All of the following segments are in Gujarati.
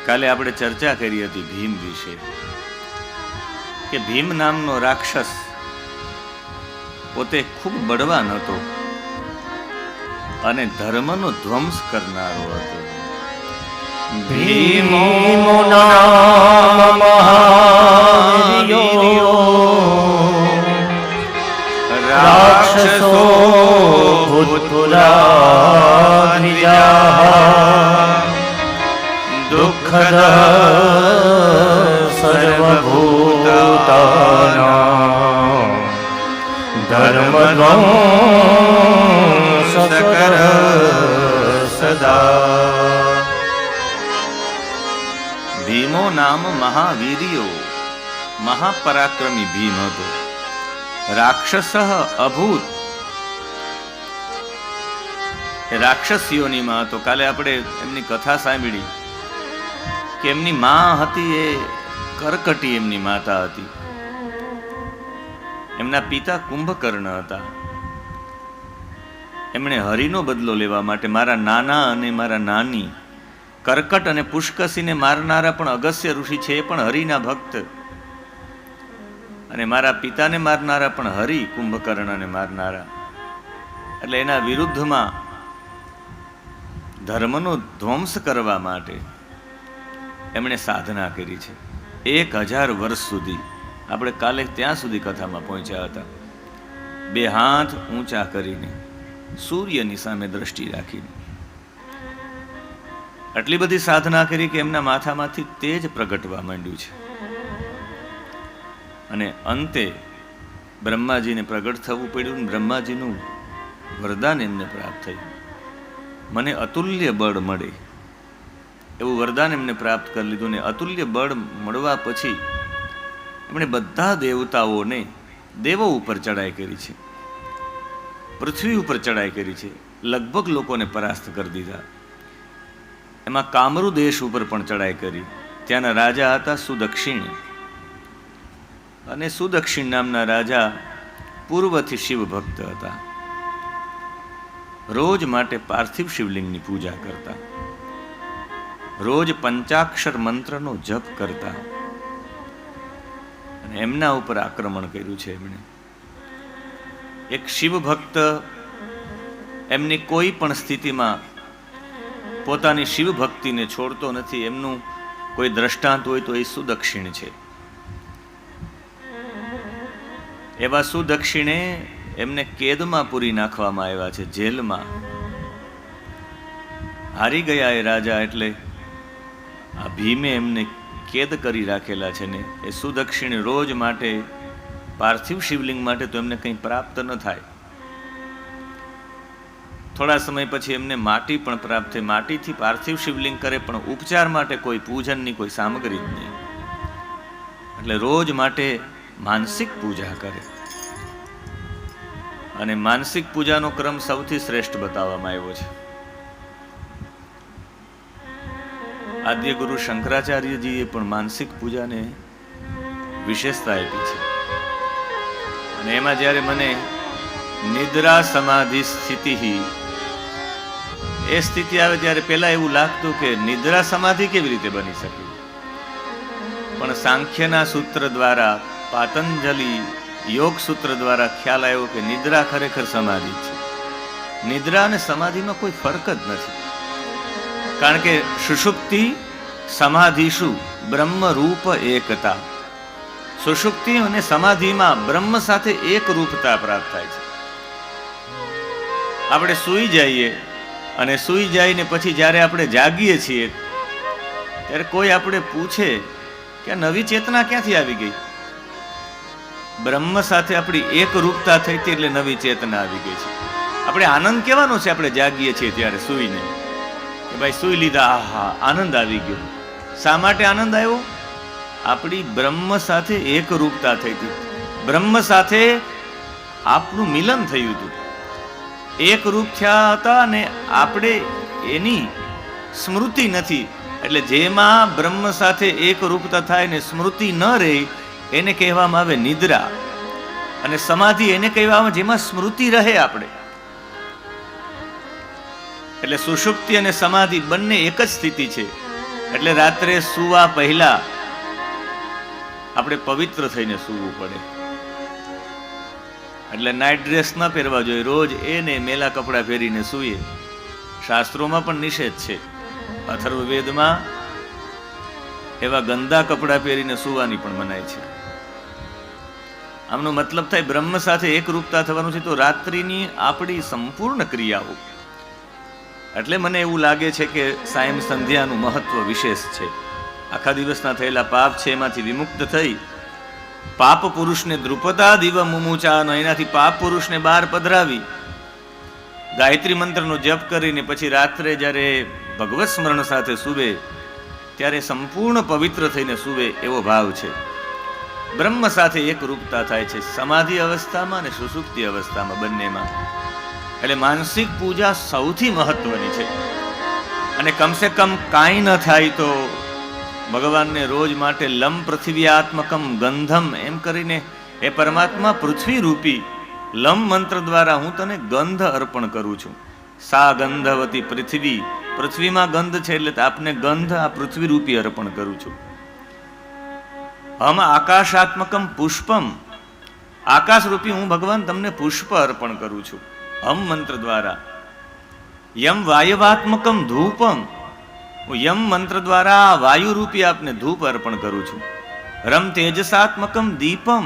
કાલે આપણે ચર્ચા કરી હતી ભીમ વિશે કે ભીમ નામનો રાક્ષસ પોતે ખૂબ બળવાન હતો અને ધર્મનો ધ્વંસ કરનારો હતો. ભીમો નામ મહાવીર્યો રાક્ષસો ભૂતપુરા દુઃખદ સર્વભૂતાનાં ધર્મધ્વંસ કર સદા. ભીમો નામ મહાવીર્યો, મહાપરાક્રમી ભીમ હતો. રાક્ષસ અભૂત, રાક્ષસીઓની માં હતો. કાલે આપણે એમની કથા સાંભળી કે એમની માં હતી એ કરકટી, એમની માતા હતી. એમના પિતા કુંભકર્ણ હતા. એમણે હરિનો બદલો લેવા માટે મારા નાના અને મારા નાની, કરકટ અને પુષ્કસીને મારનારા પણ અગસ્ત્ય ઋષિ છે, એ પણ હરિના ભક્ત, અને મારા પિતાને મારનારા પણ હરિ, કુંભકર્ણને મારનારા. એટલે એના વિરુદ્ધમાં ધર્મનો ધ્વંસ કરવા માટે એમણે સાધના કરી છે 1000 વર્ષ સુધી. આપણે કાલે ત્યાં સુધી કથામાં પહોંચ્યા હતા. 2 હાથ ઊંચા કરીને, સૂર્યની સામે દ્રષ્ટિ રાખીને આટલી બધી સાધના કરી કે એમના માથામાંથી તેજ પ્રગટવા માંડ્યું છે. અને અંતે બ્રહ્માજીને પ્રગટ થવું પડ્યું. બ્રહ્માજીનું વરદાન એમને પ્રાપ્ત થયું, મને અતુલ્ય બળ મળે એવું વરદાન એમને પ્રાપ્ત કરી લીધું. ને અતુલ્ય બળ મળવા પછી એમણે બધા દેવતાઓને, દેવો ઉપર ચડાઈ કરી છે, પૃથ્વી ઉપર ચડાઈ કરી છે, લગભગ લોકોને પરાસ્ત કરી દીધા. એમાં કામરુ દેશ ઉપર પણ ચડાઈ કરી. ત્યાંના રાજા હતા સુદક્ષિણ, અને સુદક્ષિણ નામના રાજા પૂર્વથી શિવ ભક્ત હતા. રોજ માટે પાર્થિવ શિવલિંગની પૂજા કરતા, રોજ પંચાક્ષર મંત્રનો જપ કરતા. અને એમના ઉપર આક્રમણ કર્યું છે એમણે. એક શિવ ભક્ત એમની કોઈ પણ સ્થિતિમાં પોતાની શિવ ભક્તિને છોડતો નથી. એમનું કોઈ દ્રષ્ટાંત હોય તો એ સુદક્ષિણ છે. એવા સુદક્ષિણે એમને કેદમાં પૂરી નાખવામાં આવ્યા છે, જેલમાં. હારી ગયા એ રાજા, એટલે આ ભીમે એમને કેદ કરી રાખેલા છે. ને એ સુદક્ષિણ રોજ માટે પાર્થિવ શિવલિંગ માટે તો એમને કંઈ પ્રાપ્ત ન થાય. થોડા સમય પછી એમને માટી પણ પ્રાપ્ત થઈ. માટીથી પાર્થિવ શિવલિંગ કરે, પણ ઉપચાર માટે કોઈ પૂજનની કોઈ સામગ્રી જ નહીં. એટલે રોજ માટે માનસિક પૂજા કરે. અને માનસિક પૂજાનો ક્રમ સૌથી શ્રેષ્ઠ બતાવવામાં આવ્યો છે. આદ્ય ગુરુ શંકરાચાર્યજીએ પણ માનસિક પૂજાને વિશેષતા આપી છે. અને એમાં જ્યારે મને નિદ્રા સમાધિ સ્થિતિ, એ સ્થિતિ આવે ત્યારે પહેલા એવું લાગતું કે નિદ્રા સમાધિ કેવી રીતે બની શકે, પણ સાંખ્યના સૂત્ર દ્વારા, પાતંજલિ યોગ સૂત્ર દ્વારા ખ્યાલ આવ્યો કે નિદ્રા ખરેખર સમાધિ છે. નિદ્રા અને સમાધિમાં કોઈ ફરક જ નથી. કારણ કે સુષુપ્તિ સમાધિષુ બ્રહ્મ રૂપ એકતા. સુષુપ્તિ અને સમાધિમાં બ્રહ્મ સાથે એક રૂપતા પ્રાપ્ત થાય છે. આપણે સૂઈ જઈએ, અને સૂઈ જઈને પછી જ્યારે આપણે જાગીએ છીએ ત્યારે કોઈ આપણે પૂછે કે નવી ચેતના ક્યાંથી આવી ગઈ. બ્રહ્મ સાથે આપણી એક રૂપતા થઈ હતી, એટલે નવી ચેતના આવી ગઈ છે. આપણે આનંદ કહેવાનો છે આપણે જાગીએ છીએ ત્યારે સૂઈને, કે ભાઈ સૂઈ લીધા, આહા આનંદ આવી ગયો. શા માટે આનંદ આવ્યો? આપણી બ્રહ્મ સાથે એક રૂપતા થઈ હતી, બ્રહ્મ સાથે આપનું મિલન થયું હતું, એક રૂપ થયા હતા. અને આપણે એની સ્મૃતિ નથી. એટલે જેમાં બ્રહ્મ સાથે એક રૂપતા થાય ને સ્મૃતિ ન રહે, એને કહેવામાં આવે નિદ્રા. અને સમાધિ એને કહેવામાં જેમાં સ્મૃતિ રહે આપણે. એટલે સુષુપ્તિ અને સમાધિ બંને એક જ સ્થિતિ છે. એટલે રાત્રે સૂવા પહેલા આપણે પવિત્ર થઈને સૂવું પડે. એટલે નાઇટ ડ્રેસ ન પહેરવા જોઈએ, રોજ એને મેલા કપડાં પહેરીને સૂઈએ. શાસ્ત્રોમાં પણ નિષેધ છે. અથર્વવેદમાં એવા ગંદા કપડાં પહેરીને સૂવાની પણ મનાય છે. આમનો મતલબ થાય બ્રહ્મ સાથે એકરૂપતા થવાનું છે તો રાત્રિની આપણી સંપૂર્ણ ક્રિયાઓ. એટલે મને એવું લાગે છે કે સાયં સંધ્યાનું મહત્વ વિશેષ છે. આખા દિવસના થયેલા પાપ છે એમાંથી વિમુક્ત થઈ પાપ પુરુષને દ્રુપદા દિવ મુમુચાનો, એનાથી પાપ પુરુષને બહાર પધરાવી ગાયત્રી મંત્રનો જપ કરીને પછી રાત્રે જ્યારે ભગવત સ્મરણ સાથે સૂવે ત્યારે સંપૂર્ણ પવિત્ર થઈને સૂવે એવો ભાવ છે. બ્રહ્મ સાથે એક રૂપતા થાય છે સમાધિ અવસ્થામાં અને સુષુપ્તિ અવસ્થામાં, બંનેમાં. એટલે માનસિક પૂજા સૌથી મહત્વની છે. અને કમસે કમ કાંઈ ન થાય તો ભગવાનને રોજ માટે લમ પૃથ્વીઆત્મકમ ગંધમ એમ કરીને એ પરમાત્મા પૃથ્વી રૂપી લમ મંત્ર દ્વારા હું તને ગંધ અર્પણ કરું છું. સા ગંધવતી પૃથ્વી, પૃથ્વીમાં ગંધ છે એટલે આપને ગંધ આ પૃથ્વી રૂપી અર્પણ કરું છું. હમ આકાશાત્મકમ પુષ્પમ, આકાશ રૂપી હું ભગવાન તમને પુષ્પ અર્પણ કરું છું હમ મંત્ર દ્વારા. યમ વાયવાત્મકમ ધૂપમ, હું યમ મંત્ર દ્વારા વાયુ રૂપી આપને ધૂપ અર્પણ કરું છું. રમ તેજસાત્મકમ દીપમ,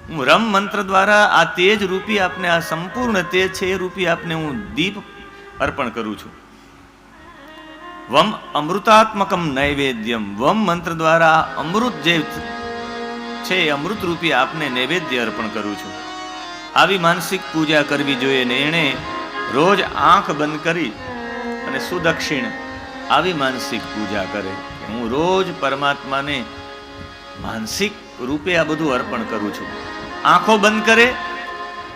હું રમ મંત્ર દ્વારા આ તેજ રૂપી આપને, આ સંપૂર્ણ તેજ છે એ રૂપી આપને હું દીપ અર્પણ કરું છું. વમ અમૃતાત્મકમ નૈવેદ્યમ, વમ મંત્ર દ્વારા અમૃત જે છે અમૃત રૂપી આપને નૈવેદ્ય અર્પણ કરું છું. આવી માનસિક પૂજા કરવી જોઈએ ને એણે રોજ આંખ બંધ કરી અને સુદક્ષિણ આવી માનસિક પૂજા કરે. હું રોજ પરમાત્માને માનસિક રૂપે આ બધું અર્પણ કરું છું. આંખો બંધ કરે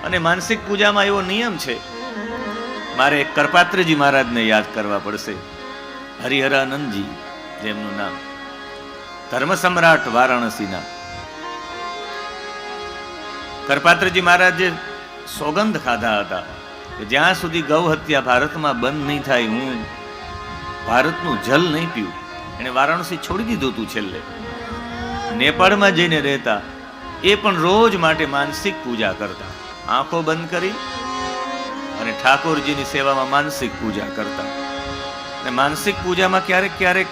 અને માનસિક પૂજામાં એવો નિયમ છે, મારે કરપાત્રજી મહારાજને યાદ કરવા પડશે. હરિહરાનંદજી જેમનું નામ, ધર્મ સમ્રાટ વારાણસીના કરપાત્રજી મહારાજે સોગંદ ખાધા હતા કે જ્યાં સુધી ગૌ હત્યા ભારતમાં બંધ નહીં થાય હું ભારતનું જલ નહીં પીવું. એને વારાણસી છોડી દીધું હતું છેલ્લે. નેપાળમાં જઈને રહેતા, એ પણ રોજ માટે માનસિક પૂજા કરતા. આંખો બંધ કરી અને ઠાકોરજીની સેવામાં માનસિક પૂજા કરતા. અને માનસિક પૂજામાં ક્યારેક ક્યારેક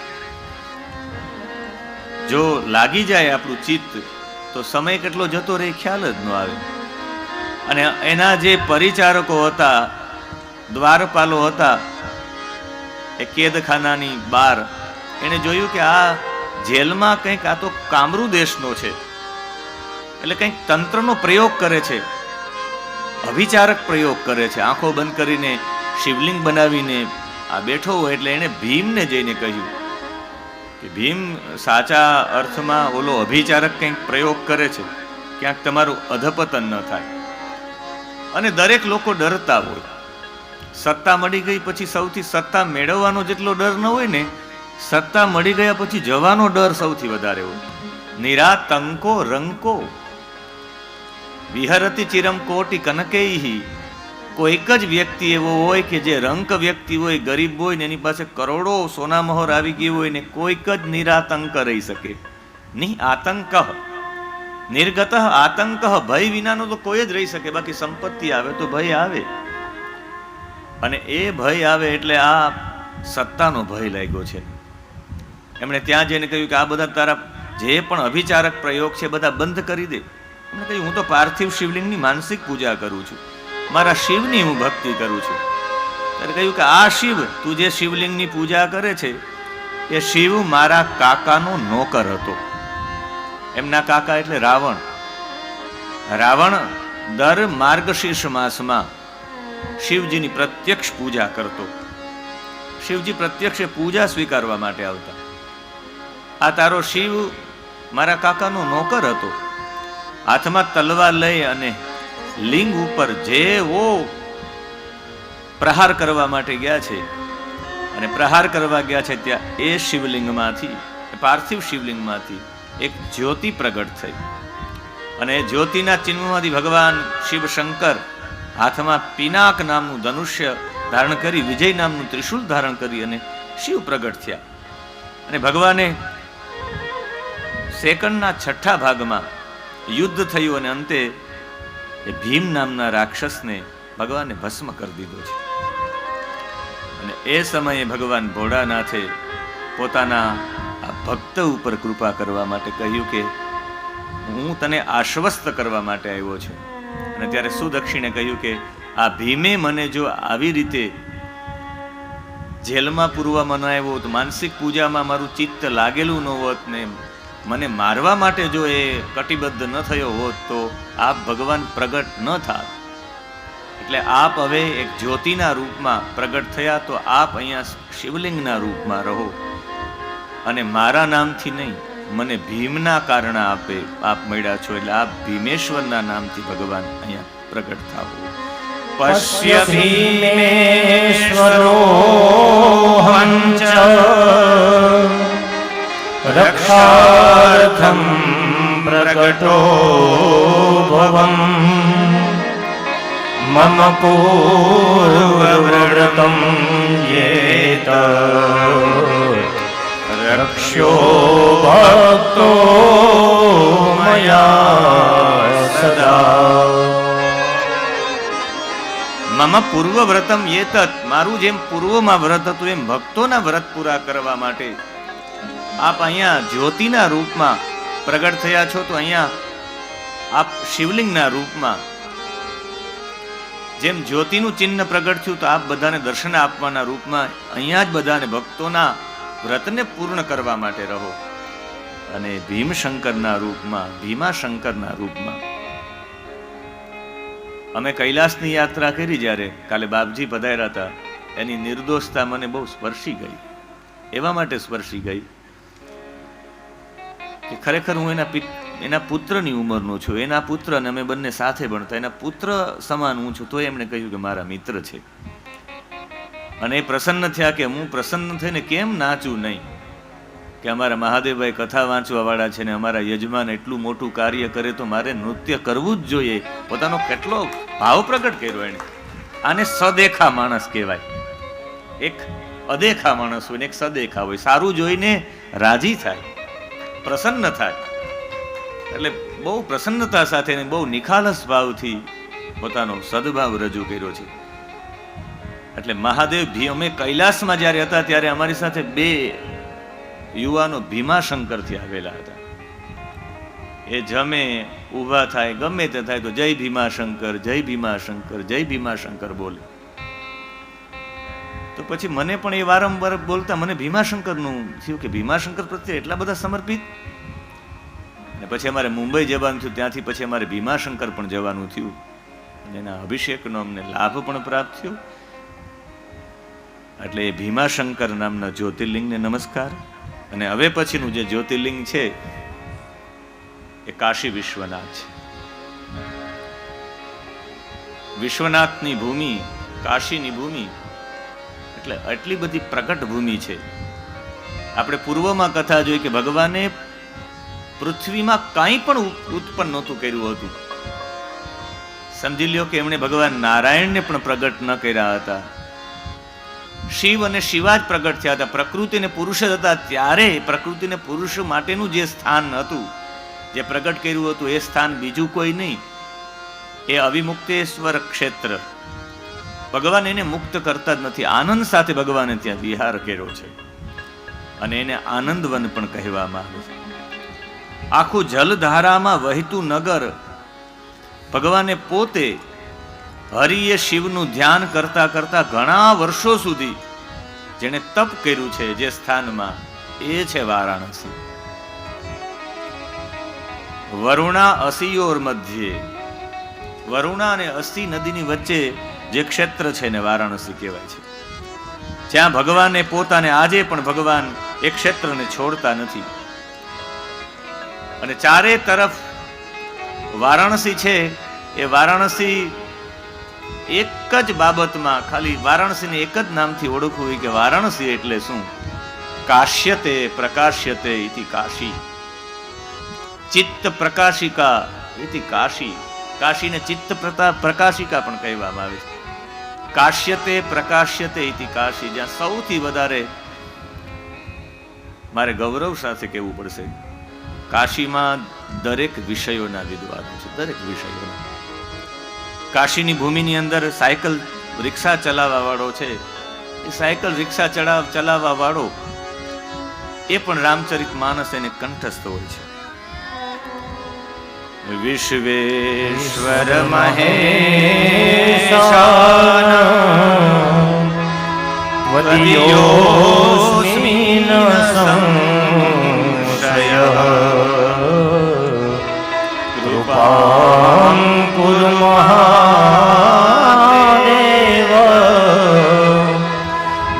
જો લાગી જાય આપણું ચિત્ત તો સમય કેટલો જતો રહે ખ્યાલ જ ન આવે. અને એના જે પરિચારકો હતા, દ્વારપાલો હતા એ કેદખાનાની બહાર, એને જોયું કે આ જેલમાં કંઈક આ તો કામરૂ દેશનો છે, એટલે કંઈક તંત્રનો પ્રયોગ કરે છે, અભિચારક પ્રયોગ કરે છે. આંખો બંધ કરીને શિવલિંગ બનાવીને આ બેઠો હોય એટલે એને ભીમને જઈને કહ્યું કે ભીમ, સાચા અર્થમાં ઓલો અભિચારક કંઈક પ્રયોગ કરે છે, ક્યાંક તમારું અધપતન ન થાય. અને દરેક લોકો ડરતા હોય. સત્તા મળી ગઈ પછી સૌથી સત્તા મેળવવાનો જેટલો ડર ન હોય ને, સત્તા મળી ગયા પછી જવાનો ડર સૌથી વધારે હોય. નિરાતંકો રંકો વિહરતી ચિરમ કોટી કનકેયી, કોઈક જ વ્યક્તિ એવો હોય કે જે રંક વ્યક્તિ હોય, ગરીબ હોય ને એની પાસે કરોડો સોના મહોર આવી ગઈ હોય ને કોઈક જ નિરાતંક રહી શકે. નિ આતંક નિર્ગત આતંક, ભય વિનાનો તો કોઈ જ રહી શકે. બાકી સંપત્તિ આવે તો ભય આવે, અને એ ભય આવે એટલે આ સત્તાનો ભય લાગ્યો છે. એમણે ત્યાં જઈને કહ્યું કે આ બધા તારા જે પણ અભિચારક પ્રયોગ છે બધા બંધ કરી દે. એમણે કહ્યું હું તો પાર્થિવ શિવલિંગની માનસિક પૂજા કરું છું, મારા શિવની હું ભક્તિ કરું છું. ત્યારે કહ્યું કે આ શિવ, તું જે શિવલિંગની પૂજા કરે છે એ શિવ મારા કાકાનો નોકર હતો. એમના કાકા એટલે રાવણ. રાવણ દર માર્ગશીર્ષ માસમાં શિવજીની પ્રત્યક્ષ પૂજા કરતો. શિવજી પ્રત્યક્ષ પૂજા સ્વીકારવા માટે આવતા. આ તારો શિવ મારા કાકાનો નોકર હતો. હાથમાં તલવાર લઈ અને લિંગ ઉપર જેવો પ્રહાર કરવા માટે ગયા છે, અને પ્રહાર કરવા ગયા છે ત્યાં એ શિવલિંગમાંથી, પાર્થિવ શિવલિંગમાંથી એક જ્યોતિ પ્રગટ થઈ. અને જ્યોતિના ચિહ્નમાંથી ભગવાન શિવ શંકર હાથમાં પિનાક નામનું ધનુષ્ય ધારણ કરી, વિજય નામનું ત્રિશુલ ધારણ કરી અને શિવ પ્રગટ થયા. અને ભગવાને સેકન્ડના 6 ભાગમાં યુદ્ધ થયું અને અંતે એ ભીમ નામના રાક્ષસને ભગવાને ભસ્મ કરી દીધો છે. અને એ સમયે ભગવાન ભોળાનાથે પોતાના આ ભક્ત ઉપર કૃપા કરવા માટે કહ્યું કે હું તને આશ્વસ્ત કરવા માટે આવ્યો છું. અને ત્યારે સુદક્ષિણે કહ્યું કે આ ભીમે મને જો આવી રીતે જેલમાં પૂરવામાં ન આવ્યો તો, માનસિક પૂજામાં મારું ચિત્ત લાગેલું ન હોત ને મને મારવા માટે જો એ કટિબદ્ધ ન થયો હોત તો આપ ભગવાન પ્રગટ ન થાત. એટલે આપ હવે એક જ્યોતિના રૂપમાં પ્રગટ થયા તો આપ અહીંયા શિવલિંગના રૂપમાં રહો અને મારા નામથી નહીં, મને ભીમના કારણે આપ મળ્યા છો. એટલે આપ ભીમેશ્વરના નામથી ભગવાન અહીંયા પ્રગટ થાઓ. પશ્ય ભીમેશ્વરો હંચ રક્ષાર્થમ પ્રગટો ભવમ મમ પૂર્વવ્રતમ યેત રક્ષ્યો ભક્તો મયા સદા. મમ પૂર્વ વ્રતમ યેતત, મારું જેમ પૂર્વમાં વ્રત હતું એમ ભક્તોના વ્રત પૂરા કરવા માટે આપ અહીંયા જ્યોતિના રૂપમાં પ્રગટ થયા છો. તો અહીંયા આપ શિવલિંગના રૂપમાં જેમ જ્યોતિનું ચિહ્ન પ્રગટ થયું તો આપ બધાને દર્શન આપવાના રૂપમાં અહીંયા જ બધાને ભક્તોના વ્રતને પૂર્ણ કરવા માટે રહો. અને ભીમશંકરના રૂપમાં, ભીમાશંકરના રૂપમાં અમે કૈલાસની યાત્રા કરી, જ્યારે કાલે બાપજી પધાર્યા હતા, એની નિર્દોષતા મને બહુ સ્પર્શી ગઈ. એવા માટે સ્પર્શી ગઈ કે ખરેખર હું એના પુત્રની ઉંમરનો છું. એના પુત્ર અને અમે બંને સાથે ભણતા, એના પુત્ર સમાન હું છું. તો એમણે કહ્યું કે મારા મિત્ર છે. અને એ પ્રસન્ન થયા કે હું પ્રસન્ન થઈને કેમ નાચું નહીં, કે અમારા મહાદેવભાઈ કથા વાંચવા વાળા છે ને અમારા યજમાન એટલું મોટું કાર્ય કરે તો મારે નૃત્ય કરવું જ જોઈએ. પોતાનો કેટલો ભાવ પ્રગટ કર્યો એને. આને સદેખા માણસ કહેવાય. એક અદેખા માણસ હોય ને એક સદેખા હોય. સારું જોઈને રાજી થાય, પ્રસન્ન થાય. એટલે બહુ પ્રસન્નતા સાથે ને બહુ નિખાલસ ભાવથી પોતાનો સદભાવ રજૂ કર્યો છે. એટલે મહાદેવ અમે કૈલાસમાં જ્યારે હતા ત્યારે અમારી સાથે 2 યુવાનો ભીમાશંકરથી આવેલા હતા. એ જમે, ઊભા થાય, ગમે તે થાય તો જય ભીમાશંકર, જય ભીમાશંકર, જય ભીમાશંકર બોલે. તો પછી મને પણ એ વારંવાર બોલતા મને ભીમાશંકરનું થયું કે ભીમાશંકર પ્રત્યે એટલા બધા સમર્પિત. અને પછી અમારે મુંબઈ જવાનું થયું, ત્યાંથી પછી અમારે ભીમાશંકર પણ જવાનું થયું. એના અભિષેકનો અમને લાભ પણ પ્રાપ્ત થયો. એટલે એ ભીમાશંકર નામના જ્યોતિર્લિંગને નમસ્કાર. અને હવે પછીનું જે જ્યોતિર્લિંગ છે એ કાશી વિશ્વનાથ છે. વિશ્વનાથની ભૂમિ, કાશીની ભૂમિ એટલે આટલી બધી પ્રગટ ભૂમિ છે. આપણે પૂર્વમાં કથા જોઈ કે ભગવાને પૃથ્વીમાં કાંઈ પણ ઉત્પન્ન નહોતું કર્યું હતું. સમજી લ્યો કે એમણે ભગવાન નારાયણને પણ પ્રગટ ન કર્યા હતા. શિવ અને શિવા જ પ્રગટ થયા હતા. પ્રકૃતિ અને પુરુષ જ હતા. ત્યારે પ્રકૃતિ અને પુરુષ માટેનું જે સ્થાન હતું, જે પ્રગટ કર્યું હતું, એ સ્થાન બીજું કોઈ નહીં. એ અવિમુક્તેશ્વર ક્ષેત્ર. ભગવાન એને મુક્ત કરતા જ નથી. આનંદ સાથે ભગવાને ત્યાં વિહાર કર્યો છે. અને એને આનંદવન પણ કહેવામાં આવે છે. આખું જલધારામાં વહેતું નગર. ભગવાને પોતે હરિએ શિવનું ધ્યાન કરતા કરતા ઘણા વર્ષો સુધી જેને તપ કર્યું છે જે સ્થાનમાં, એ છે વારાણસી. વરુણા અસીયોર મધ્યે, વરુણા અને અસી નદીની વચ્ચે જે ક્ષેત્ર છે ને વારાણસી કહેવાય છે. જ્યાં ભગવાને પોતાને આજે પણ ભગવાન એ ક્ષેત્રને છોડતા નથી. અને ચારે તરફ વારાણસી છે. એ વારાણસી એક જ બાબતમાં, ખાલી વારાણસીને એક જ નામથી ઓળખવું હોય કે વારાણસી એટલે શું? કાશ્યતે પ્રકાશ્યતે ઇતિ કાશી, ચિત્ત પ્રકાશિકા ઇતિ કાશી. કાશીને ચિત્ત પ્રકાશિકા પણ કહેવામાં આવે છે. કાશ્યતે પ્રકાશ્યતે ઇતિ કાશી, જ્યાં સૌથી વધારે મારે ગૌરવ સાથે કહેવું પડશે, કાશીમાં દરેક વિષયોના વિદ્વાનો છે, દરેક વિષયોના. કાશીની ભૂમિની અંદર સાયકલ રિક્ષા ચલાવવા વાળો છે, એ સાયકલ રિક્ષા ચલાવવા વાળો એ પણ રામચરિત માનસ એને કંઠસ્થ હોય છે. વિશ્વેશ્વર મહેશાન ત્વદીયોऽસ્મિ ન સંશયઃ કૃપાં કુરુ મહાદેવ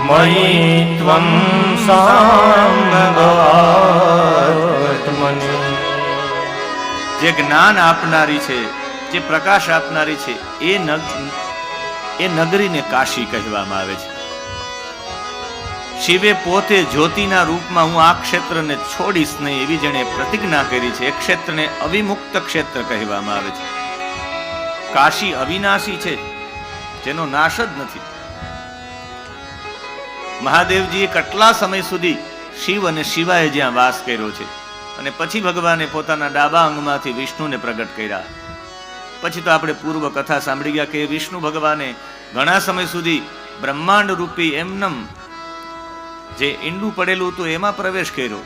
મયિ ત્વં સામ્ભવાત્મનિ. જે જ્ઞાન આપનારી છે, જે પ્રકાશ આપનારી છે, એ નગરીને કાશી કહેવામાં આવે છે. શિવે પોતે જ્યોતિના રૂપમાં હું આ ક્ષેત્રને છોડીશ નહીં એવી જેણે પ્રતિજ્ઞા કરી છે. એ ક્ષેત્રને અવિમુક્ત ક્ષેત્ર કહેવામાં આવે છે. કાશી અવિનાશી છે, જેનો નાશ જ નથી. મહાદેવજીએ કેટલા સમય સુધી શિવ અને શિવાએ જ્યાં વાસ કર્યો છે, અને પછી ભગવાને પોતાના ડાબા અંગમાંથી વિષ્ણુને પ્રગટ કર્યા. પછી તો આપણે પૂર્વ કથા સાંભળી ગયા કે વિષ્ણુ ભગવાને ઘણા સમય સુધી બ્રહ્માંડ રૂપી એમનમ જે ઈંડું પડેલું હતું એમાં પ્રવેશ કર્યો,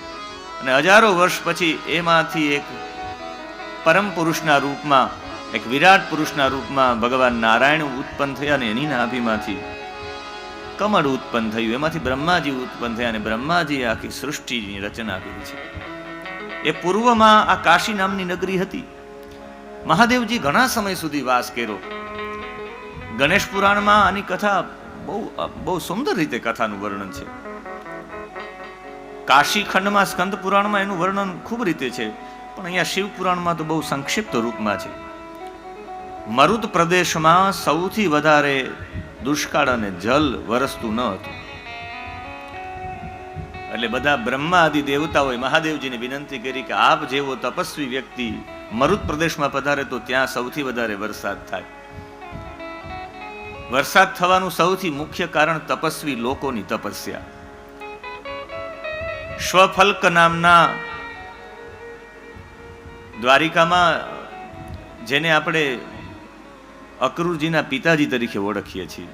અને હજારો વર્ષ પછી એમાંથી એક પરમ પુરુષના રૂપમાં, એક વિરાટ પુરુષના રૂપમાં ભગવાન નારાયણ ઉત્પન્ન થયા, અને એની નાભીમાંથી કમળ ઉત્પન્ન થયું, એમાંથી બ્રહ્માજી ઉત્પન્ન થયા, અને બ્રહ્માજીએ આખી સૃષ્ટિની રચના કરી છે. એ પૂર્વમાં આ કાશી નામની નગરી હતી. મહાદેવજી ઘણા સમય સુધી વાસ કર્યો. ગણેશ પુરાણમાં આની કથા બહુ સુંદર રીતે કથાનું વર્ણન છે. કાશી ખંડમાં સ્કંદ પુરાણમાં એનું વર્ણન ખૂબ રીતે છે, પણ અહીંયા શિવ પુરાણમાં તો બહુ સંક્ષિપ્ત રૂપમાં છે. મરુત પ્રદેશમાં સૌથી વધારે દુષ્કાળ અને જલ વરસતું ન હતું, એટલે બધા બ્રહ્મા આદિ દેવતાઓએ મહાદેવજીને વિનંતી કરી કે આપ જેવો તપસ્વી વ્યક્તિ મરુત પ્રદેશમાં પધારે તો ત્યાં સૌથી વધારે વરસાદ થાય. વરસાદ થવાનું સૌથી મુખ્ય કારણ તપસ્વી લોકોની તપસ્યા. શ્વફલ્ક નામના દ્વારિકામાં, જેને આપણે અક્રૂરજીના પિતાજી તરીકે ઓળખીએ છીએ,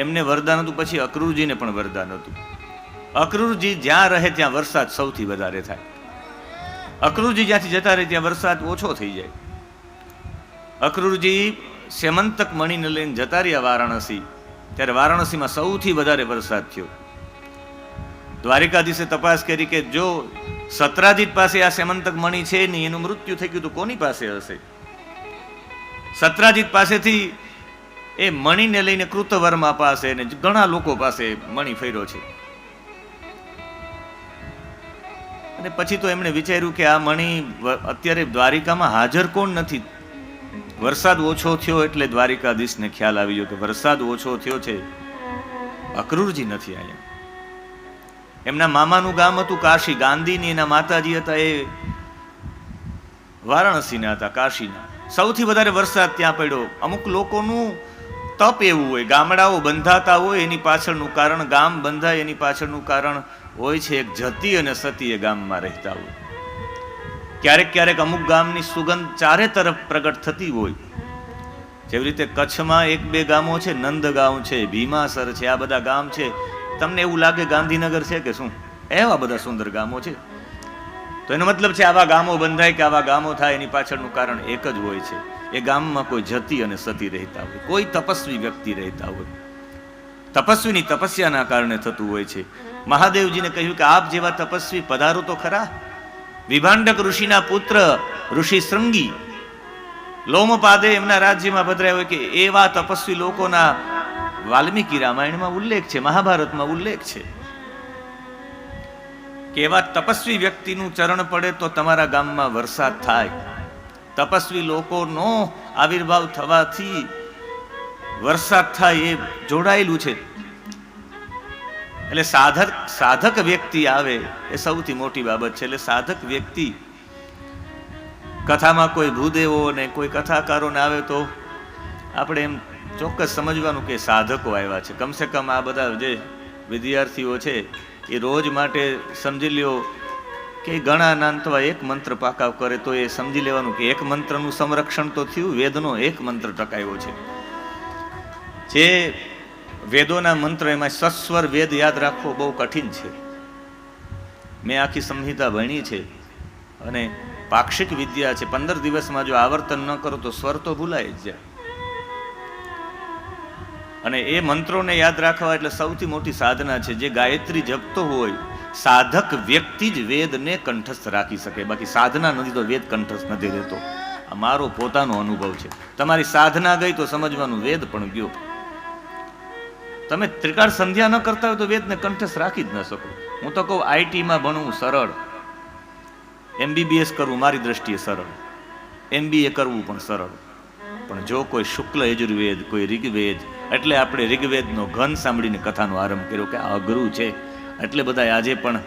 એમને વરદાન હતું, પછી અક્રૂરજીને પણ વરદાન હતું. અક્રૂરજી જ્યાં રહે ત્યાં વરસાદ સૌથી વધારે થાય. અક્રૂરજી જ્યાંથી જતા રહે ત્યાં વરસાદ ઓછો થઈ જાય. અક્રૂરજી સેમંતક મણીને લઈને જતા રહ્યા વારાણસી, ત્યારે વારાણસીમાં સૌથી વધારે વરસાદ થયો. દ્વારિકાધીશે તપાસ કરી કે જો સત્રાજીત પાસે આ સેમંતક મણી છે નહીં, એનું મૃત્યુ થઈ ગયું તો કોની પાસે હશે? સત્રાજીત પાસેથી એ મણીને લઈને કૃતવર્મા પાસે ને ઘણા લોકો પાસે મણી ફર્યો છે. અને પછી તો એમણે વિચાર્યું કે આ મણી અત્યારે દ્વારિકામાં હાજર કોણ નથી. વરસાદ ઓછો થયો એટલે દ્વારિકાધીશને ખ્યાલ આવી ગયો કે વરસાદ ઓછો થયો છે, અક્રૂરજી નથી અહીંયા. એમના મામાનું ગામ હતું કાશી, ગાંધીની એના માતાજી હતા એ વારાણસીના હતા, કાશીના. સૌથી વધારે વરસાદ ત્યાં પડ્યો. અમુક લોકોનું તપ એવું હોય, ગામડાઓ બંધાતા હોય એની પાછળનું કારણ, ગામ બંધાય એની પાછળનું કારણ હોય છે એક જતી અને સતી એ ગામમાં રહેતા હોય. ક્યારેક ક્યારેક અમુક ગામની સુગંધ ચારે તરફ પ્રગટ થતી હોય. જેવી રીતે કચ્છમાં એક બે ગામો છે, નંદગાંવ છે, ભીમાસર છે, આ બધા ગામ છે, તમને એવું લાગે ગાંધીનગર છે કે શું, એવા બધા સુંદર ગામો છે. તો એનો મતલબ છે આવા ગામો બંધાય કે આવા ગામો થાય એની પાછળનું કારણ એક જ હોય છે, એ ગામમાં કોઈ જતી અને સતી રહેતા હોય, કોઈ તપસ્વી વ્યક્તિ રહેતા હોય. તપસ્વીની તપસ્યાના કારણે થતું હોય છે. મહાદેવજીને કહ્યું કે આપ જેવા તપસ્વી પધારો તો ખરા. વિભાંડક ઋષિના પુત્ર ઋષિ શૃંગી લોમપાદે એમના રાજ્યમાં પધરાયા હોય કે એવા તપસ્વી લોકોના વાલ્મીકી રામાયણમાં ઉલ્લેખ છે, મહાભારતમાં ઉલ્લેખ છે કે એવા તપસ્વી વ્યક્તિનું ચરણ પડે તો તમારા ગામમાં વરસાદ થાય. તપસ્વી લોકોનો આવિર્ભાવ થવાથી વરસાદ થાય એ જોડાયેલું છે. એટલે સાધક વ્યક્તિ આવે એ સૌથી મોટી બાબત છે. એટલે સાધક વ્યક્તિ, કથામાં કોઈ ભૂદેવો ને કોઈ કથાકારો ને આવે તો આપણે એમ ચોક્કસ સમજવાનું કે સાધકો આવ્યા છે. કમસે કમ આ બધા જે વિદ્યાર્થીઓ છે એ રોજ માટે સમજી લ્યો કે ઘણા નાનતવા એક મંત્ર પાકાવ કરે તો એ સમજી લેવાનું કે એક મંત્રનું સંરક્ષણ તો થયું, વેદનો એક મંત્ર ટકાયો છે. જે વેદોના મંત્ર એમાં સસ્વર વેદ યાદ રાખવો બહુ કઠિન છે. મેં આખી સંહિતા ભણી છે અને પાક્ષિક વિદ્યા છે. 15 દિવસમાં જો આવર્તન ન કરો તો સ્વર તો ભૂલાય જ જાય. અને એ મંત્રોને યાદ રાખવા એટલે સૌથી મોટી સાધના છે. જે ગાયત્રી જપતો હોય સાધક વ્યક્તિ જ વેદને કંઠસ્થ રાખી શકે, બાકી સાધના નથી તો વેદ કંઠસ્થ નથી રહેતો. આ મારો પોતાનો અનુભવ છે. તમારી સાધના ગઈ તો સમજવાનું વેદ પણ ગયો. તમે ત્રિકાળ સંધ્યા ન કરતા હોય તો વેદને કંઠસ્થ રાખી જ ન શકો. હું તો કહું આઈટીમાં ભણવું સરળ, MBBS કરવું મારી દ્રષ્ટિએ સરળ, MBA કરવું પણ સરળ. પણ જો કોઈ શુક્લ યજુર્વેદ, કોઈ ઋગ્વેદ, એટલે આપણે ઋગ્વેદનો ઘન સાંભળીને કથાનો આરંભ કર્યો કે આ અઘરું છે. એટલે બધા આજે પણ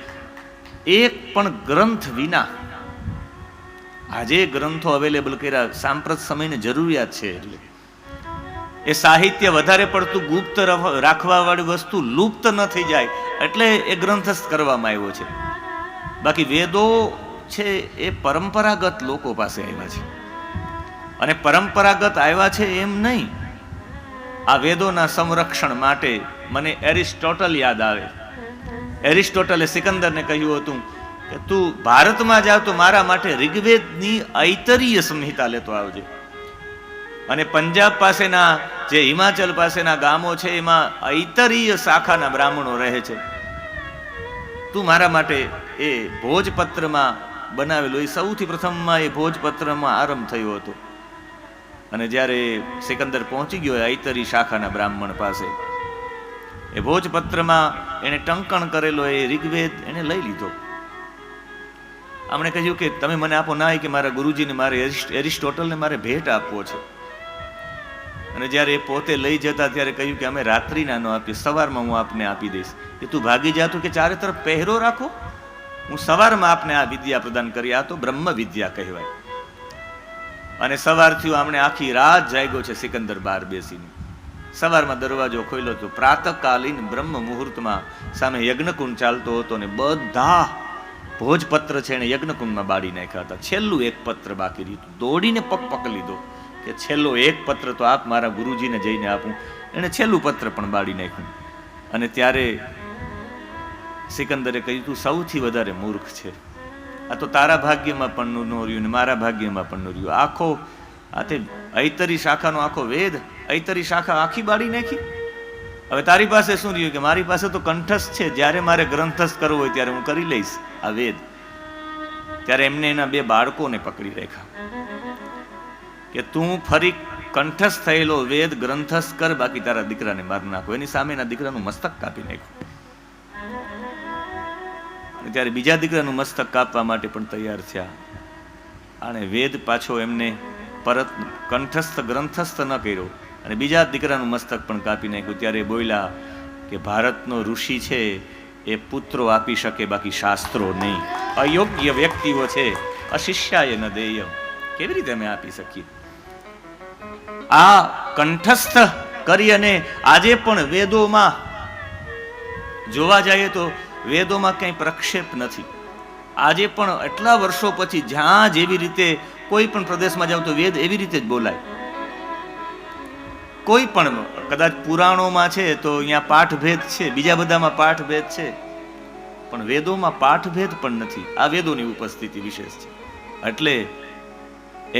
એક પણ ગ્રંથ વિના આજે ગ્રંથો અવેલેબલ કર્યા. સાંપ્રત સમયની જરૂરિયાત છે. એટલે એ સાહિત્ય વધારે પડતું ગુપ્ત રાખવા વાળી વસ્તુ લુપ્ત ન થઈ જાય એટલે એ ગ્રંથસ્થ કરવામાં આવ્યો છે. બાકી વેદો છે એ પરંપરાગત લોકો પાસે આવ્યા છે. અને પરંપરાગત આવ્યા છે એમ નહીં. આ વેદોના સંરક્ષણ માટે મને એરિસ્ટોટલ યાદ આવે. એરિસ્ટોટલે સિકંદરને કહ્યું હતું કે તું ભારતમાં જાવ તો મારા માટે ઋગ્વેદની ઐતરીય સંહિતા લેતો આવજે. અને પંજાબ પાસેના જે હિમાચલ પાસેના ગામો છે એમાં ઐતરીય શાખાના બ્રાહ્મણો રહે છે. તું મારા માટે એ ભોજપત્રમાં બનાવેલું, એ સૌથી પ્રથમમાં એ ભોજપત્રમાં આરંભ થયો હતો. અને જ્યારે સિકંદર પહોંચી ગયો ઐતરી શાખાના બ્રાહ્મણ પાસે, એ ભોજપત્રમાં એને ટંકણ કરેલો એ ઋગ્વેદ એને લઈ લીધો. આમણે કહ્યું કે તમે મને આપો ના, કે મારા ગુરુજીને મારે એરિસ્ટોટલને મારે ભેટ આપવો છે. અને જ્યારે એ પોતે લઈ જતા ત્યારે કહ્યું કે અમે રાત્રિના ન આપીએ, સવારમાં હું આપને આપી દઈશ. કે તું ભાગી જાતું કે ચારે તરફ પહેરો રાખો, હું સવારમાં આપને આ વિદ્યા પ્રદાન કરી. આ તો બ્રહ્મ વિદ્યા કહેવાય. અને સવારથી આમણે આખી રાત જાગ્યો છે સિકંદર બહાર બેસીને. સવારમાં દરવાજો ખોલ્યો તો પ્રાતકાલીન બ્રહ્મ મુહૂર્તમાં સામે યજ્ઞકુંડ ચાલતો હતો ને બધા ભોજપત્ર છે એને યજ્ઞકુંડમાં બાળી નાખ્યા હતા. છેલ્લું એક પત્ર બાકી રહ્યું. દોડીને પકડી લીધો કે છેલ્લો એક પત્ર તો આપ મારા ગુરુજીને જઈને આપું. એને છેલ્લું પત્ર પણ બાળી નાખ્યું. અને ત્યારે સિકંદરે કહ્યું તું સૌથી વધારે મૂર્ખ છે. આ તો તારા ભાગ્યમાં પણ ન રહ્યું ને મારા ભાગ્યમાં પણ ન રહ્યું. આખો આ તે ઐતરી શાખાનો આખો વેદ, ઐતરી શાખા આખી બાળી નાખી. હવે તારી પાસે શું રહ્યું? કે મારી પાસે તો કંઠસ્થ છે, જ્યારે મારે ગ્રંથસ્થ કરવો હોય ત્યારે હું કરી લઈશ આ વેદ. ત્યારે એમને એના 2 બાળકોને પકડી રાખ્યા કે તું ફરી કંઠસ્થ થયેલો વેદ ગ્રંથસ્થ કર, બાકી તારા દીકરાને મારી નાખો. એની સામે એના દીકરાનું મસ્તક કાપી નાખ્યું. ત્યારે બીજા દીકરાનું મસ્તક કાપવા માટે પણ તૈયાર થયા. અને વેદ પાછો એમને પરત કંઠસ્થ ગ્રંથસ્થ ન કર્યો અને બીજા દીકરાનું મસ્તક પણ કાપી નાખ્યું. ત્યારે બોલ્યા કે ભારતનો ઋષિ છે એ પુત્રો આપી શકે, બાકી શાસ્ત્રો નહીં. અયોગ્ય વ્યક્તિઓ છે, અશિષ્યાય ન દેય. કેવી રીતે અમે આપી શકીએ? આ કંઠસ્થ કરી અને આજે પણ વેદોમાં જોવા જઈએ તો વેદોમાં કંઈ પ્રક્ષેપ નથી. આજે પણ એટલા વર્ષો પછી જ્યાં જેવી રીતે કોઈ પણ પ્રદેશમાં જાવ તો વેદ એવી રીતે જ બોલાય. કોઈ પણ કદાચ પુરાણોમાં છે તો અહીંયા પાઠભેદ છે, બીજા બધામાં પાઠભેદ છે, પણ વેદોમાં પાઠભેદ પણ નથી. આ વેદોની ઉપસ્થિતિ વિશેષ છે. એટલે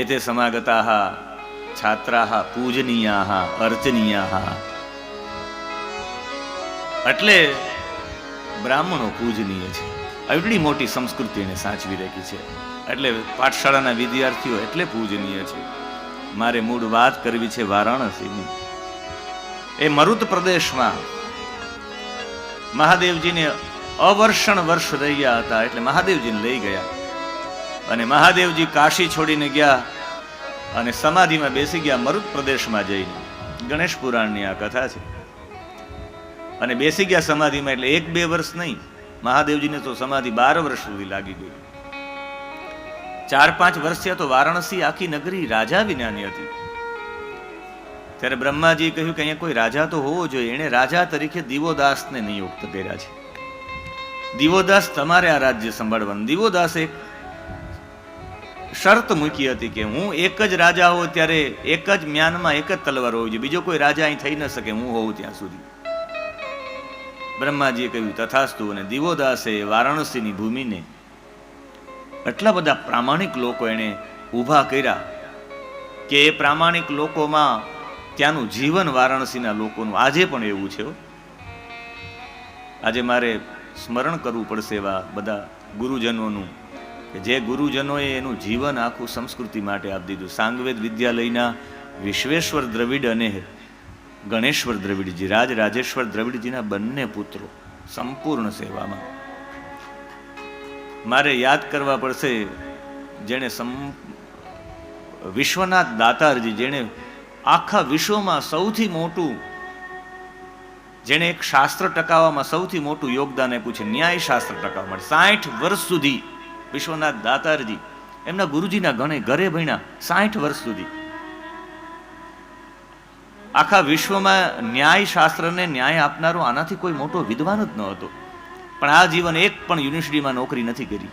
એતે સમાગતાઃ છાત્રાઃ પૂજનીયાઃ અર્ચનીયાઃ. એટલે બ્રાહ્મણો પૂજનીય છે. એટલી મોટી સંસ્કૃતિ એને સાચવી રાખી છે. એટલે પાઠશાળાના વિદ્યાર્થીઓ એટલે પૂજનીય છે. મારે મૂળ વાત કરવી છે વારાણસીની. એ મરુત પ્રદેશમાં મહાદેવજીને અવર્ષણ વર્ષ રહ્યા હતા, એટલે મહાદેવજીને લઈ ગયા. અને મહાદેવજી કાશી છોડીને ગયા અને સમાધિમાં બેસી ગયા મરુત પ્રદેશમાં જઈને. ગણેશ પુરાણની આ કથા છે. અને બેસી ગયા સમાધિમાં. એટલે 1-2 વર્ષ નહીં, મહાદેવજીને તો સમાધિ 12 વર્ષ સુધી લાગી ગઈ. 4-5 વર્ષ થયા તો વારાણસી આખી નગરી રાજા વિનાની હતી. ત્યારે બ્રહ્માજી કહ્યું કે અહીંયા કોઈ રાજા તો હોવો જોઈએ. એણે રાજા તરીકે દિવોદાસને નિયુક્ત કર્યા છે. દીવોદાસ તમારે આ રાજ્ય સંભાળવાનું. દીવોદાસે શરત મૂકી હતી કે હું એક જ રાજા હોઉં ત્યારે એક જ મ્યાનમાં એક જ તલવાર હોવી જોઈએ, બીજો કોઈ રાજા અહીં થઈ ન શકે હું હોઉં ત્યાં સુધી. બ્રહ્માજીએ કહ્યું તથાસ્તુ. અને દીવોદાસે વારાણસીની ભૂમિને એટલા બધા પ્રામાણિક લોકો એને ઊભા કર્યા કે એ પ્રામાણિક લોકોમાં ત્યાંનું જીવન વારાણસીના લોકોનું આજે પણ એવું છે. આજે મારે સ્મરણ કરવું પડશે એવા બધા ગુરુજનોનું કે જે ગુરુજનોએ એનું જીવન આખું સંસ્કૃતિ માટે આપી દીધું. સાંગવેદ વિદ્યાલયના વિશ્વેશ્વર દ્રવિડ અને ગણેશ્વર દ્રવિડજી, રાજેશ્વર દ્રવિડજીના બંને પુત્રો સંપૂર્ણ સેવામાં. મારે યાદ કરવા પડશે જેણે વિશ્વનાથ દાતારજી, જેણે આખા વિશ્વમાં સૌથી મોટું, જેણે એક શાસ્ત્ર ટકાવવામાં સૌથી મોટું યોગદાન આપ્યું છે, ન્યાય શાસ્ત્ર ટકાવવા માટે 60 વર્ષ સુધી વિશ્વનાથ દાતારજી એમના ગુરુજીના ઘરે ભણ્યા. 60 વર્ષ સુધી આખા વિશ્વમાં ન્યાય શાસ્ત્રને ન્યાય આપનારો આનાથી કોઈ મોટો વિદ્વાન જ ન હતો. પણ આ જીવન એક પણ યુનિવર્સિટીમાં નોકરી નથી કરી.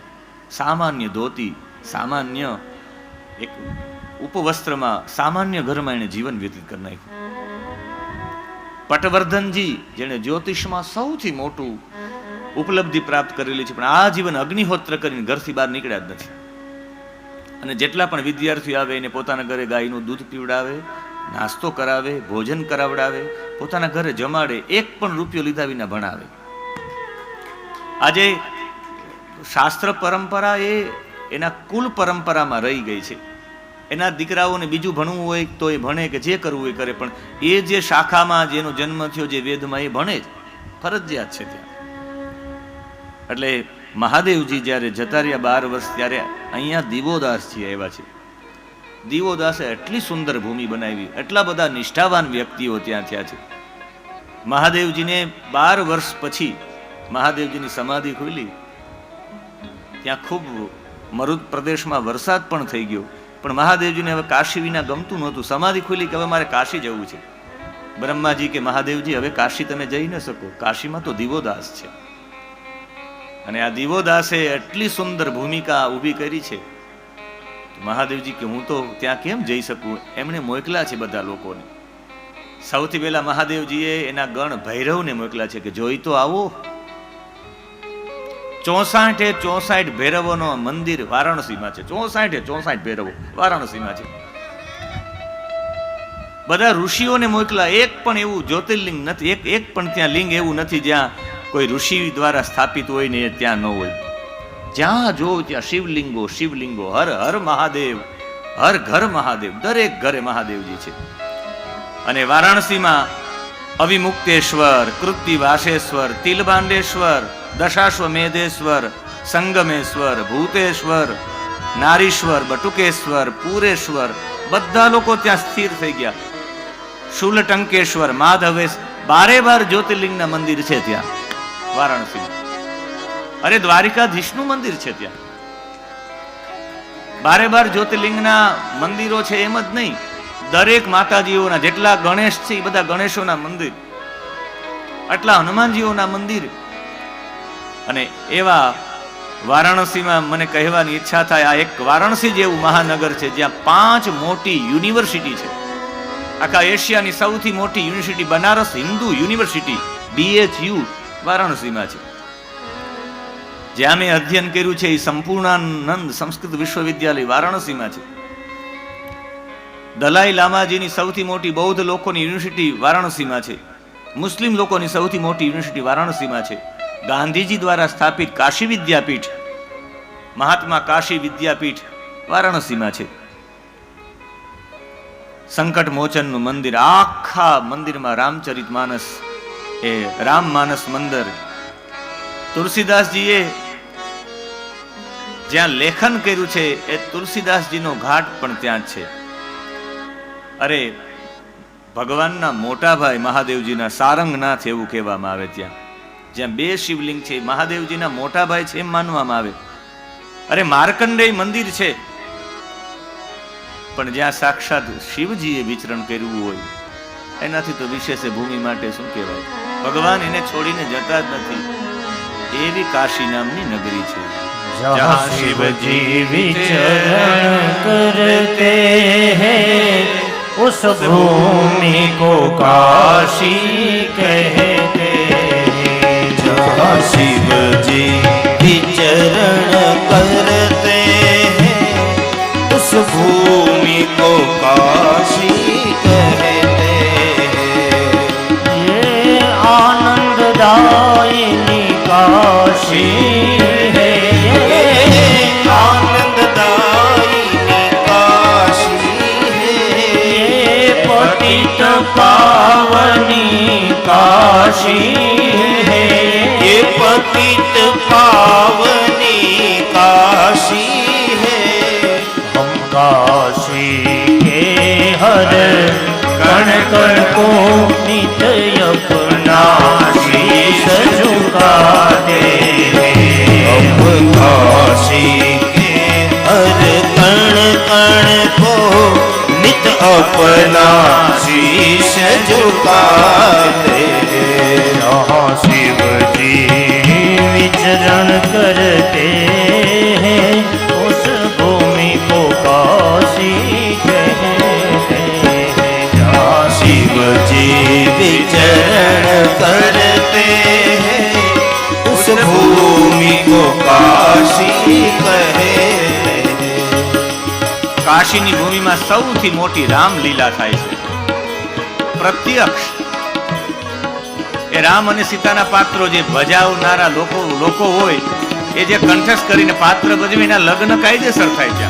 સામાન્ય ધોતી, સામાન્ય એક ઉપવસ્ત્રમાં, સામાન્ય ઘરમાં એને જીવન વ્યતીત કરી નાખ્યું. પટવર્ધનજી, જેણે જ્યોતિષમાં સૌથી મોટું ઉપલબ્ધિ પ્રાપ્ત કરેલી છે, પણ આ જીવન અગ્નિહોત્ર કરીને ઘરથી બહાર નીકળ્યા જ નથી. અને જેટલા પણ વિદ્યાર્થીઓ આવે એને પોતાના ઘરે ગાયનું દૂધ પીવડાવે, નાસ્તો કરાવે, ભોજન કરાવડાવે, પોતાના ઘરે જમાડે, એક પણ રૂપિયો લીધા વિના ભણાવે. આજે શાસ્ત્ર પરંપરા એ એના કુલ પરંપરામાં રહી ગઈ છે. એના દીકરાઓને બીજું ભણવું હોય તો એ ભણે, કે જે કરવું એ કરે, પણ એ જે શાખામાં જેનો જન્મ થયો, જે વેદમાં, એ ભણે જ, ફરજિયાત છે ત્યાં. એટલે મહાદેવજી જ્યારે જતા રહ્યા 12 વર્ષ, ત્યારે અહીંયા દીવોદાસજી આવ્યા છે. દીવોદાસે એટલી સુંદર ભૂમિ બનાવી, એટલા બધા નિષ્ઠાવાન વ્યક્તિઓ ત્યાં થયા છે. મહાદેવજીને 12 વર્ષ પછી મહાદેવજીની સમાધિ ખુલી. ત્યાં ખૂબ મરુદ પ્રદેશમાં વરસાદ પણ થઈ ગયો, પણ મહાદેવજીને હવે કાશી વિના ગમતું નહોતું. સમાધિ ખુલી કે હવે મારે કાશી જવું છે. બ્રહ્માજી કે મહાદેવજી હવે કાશી તમે જઈ ન શકો, કાશીમાં તો દીવોદાસ છે. અને આ દીવોદાસે એટલી સુંદર ભૂમિકા ઊભી કરી છે. મહાદેવજી કે હું તો ત્યાં કેમ જઈ શકું, એમણે મોકલા છે બધા લોકોને. સૌથી પહેલા મહાદેવજીએ એના ગણ ભૈરવને મોકલા છે કે જોઈ તો આવો. 64 ભૈરવોનો મંદિર વારાણસીમાં છે. 64 ભૈરવો વારાણસીમાં છે. બધા ઋષિઓને મોકલા, એક પણ એવું જ્યોતિર્લિંગ નથી, એક પણ ત્યાં લિંગ એવું નથી જ્યાં કોઈ ઋષિ દ્વારા સ્થાપિત હોય ને ત્યાં ન હોય. જ્યાં જો ત્યાં શિવલિંગો, હર હર મહાદેવ, હર ઘર મહાદેવ, દરેક ઘરે મહાદેવજી છે. અને વારાણસીમાં અવિમુક્તેશ્વર, કૃત્તિવાસેશ્વર, તિલબાંડેશ્વર, દશાશ્વમેધેશ્વર, સંગમેશ્વર, ભૂતેશ્વર, નારીશ્વર, બટુકેશ્વર, પૂરેશ્વર, બધા લોકો ત્યાં સ્થિર થઈ ગયા. શૂલટંકેશ્વર, માધવેશ, 12 જ્યોતિર્લિંગના મંદિર છે ત્યાં વારાણસીમાં. અરે દ્વારિકાધીશનું મંદિર છે ત્યાં. 12 જ્યોતિર્લિંગના મંદિરો છે એમ જ નહીં, દરેક માતાજીઓના જેટલા ગણેશ છે એ બધા ગણેશોના મંદિર, આટલા હનુમાનજીઓના મંદિર. અને એવા વારાણસીમાં મને કહેવાની ઈચ્છા થાય, આ એક વારાણસી જેવું મહાનગર છે જ્યાં 5 મોટી યુનિવર્સિટી છે. આખા એશિયાની સૌથી મોટી university Banaras Hindu university BHU વારાણસીમાં છે. જ્યાં મેં અધ્યયન કર્યું છે એ સંપૂર્ણાનંદ સંસ્કૃત વિશ્વવિદ્યાલય વારાણસીમાં છે. દલાઈ લામાજીની સૌથી મોટી બૌદ્ધ લોકોની યુનિવર્સિટી વારાણસીમાં છે. મુસ્લિમ લોકોની સૌથી મોટી યુનિવર્સિટી વારાણસીમાં છે. ગાંધીજી દ્વારા સ્થાપિત કાશી વિદ્યાપીઠ, મહાત્મા કાશી વિદ્યાપીઠ વારાણસીમાં છે. સંકટ મોચનનું મંદિર, આખા મંદિરમાં રામચરિત માનસ, એ રામ માનસ મંદિર. તુલસીદાસજીએ જ્યાં લેખન કર્યું છે એ તુલસીદાસજીનો ઘાટ પણ ત્યાં જ છે. અરે ભગવાનના મોટા ભાઈ મહાદેવજીના સારંગનાથ એવું કહેવામાં આવે, જ્યાં 2 શિવલિંગ છે, મહાદેવજીના મોટા ભાઈ છે એમ માનવામાં આવે. અરે માર્કંડેય મંદિર છે, પણ જ્યાં સાક્ષાત શિવજીએ વિચરણ કર્યું હોય એનાથી તો વિશેષ ભૂમિ માટે શું કહેવાય. ભગવાન એને છોડીને જતા જ નથી. એવી કાશી નામની નગરી છે. जहाँ शिव जी विचरण करते हैं उस भूमि को काशी कहते हैं. जहाँ शिव जी विचरण करते हैं उस भूमि को काशी कहते हैं. ये आनंददायिनी काशी है. आनंददायिनी काशी है. ये पतित पावनी काशी है. ये पतित पावनी काशी है. हम काशी के हर कण कण को नित्य अपना शीश झुकाते हैं. हम काशी के हर कण कण को नित अपना शीश झुकाते हैं. जहाँ शिव जी विचरण करते हैं उस भूमि को काशी कहते हैं. जहाँ शिव जी विचरण करते हैं उस भूमि को काशी कहते हैं. કાશીની ભૂમિમાં સૌથી મોટી રામલીલા થાય છે. પ્રત્યક્ષ એ રામ અને સીતાના પાત્રો જે ભજાવનારા લોકો હોય એ જે કંઠસ્થ કરીને પાત્ર ભજવીને લગ્ન કાયદેસર થાય છે.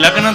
લગ્ન થાય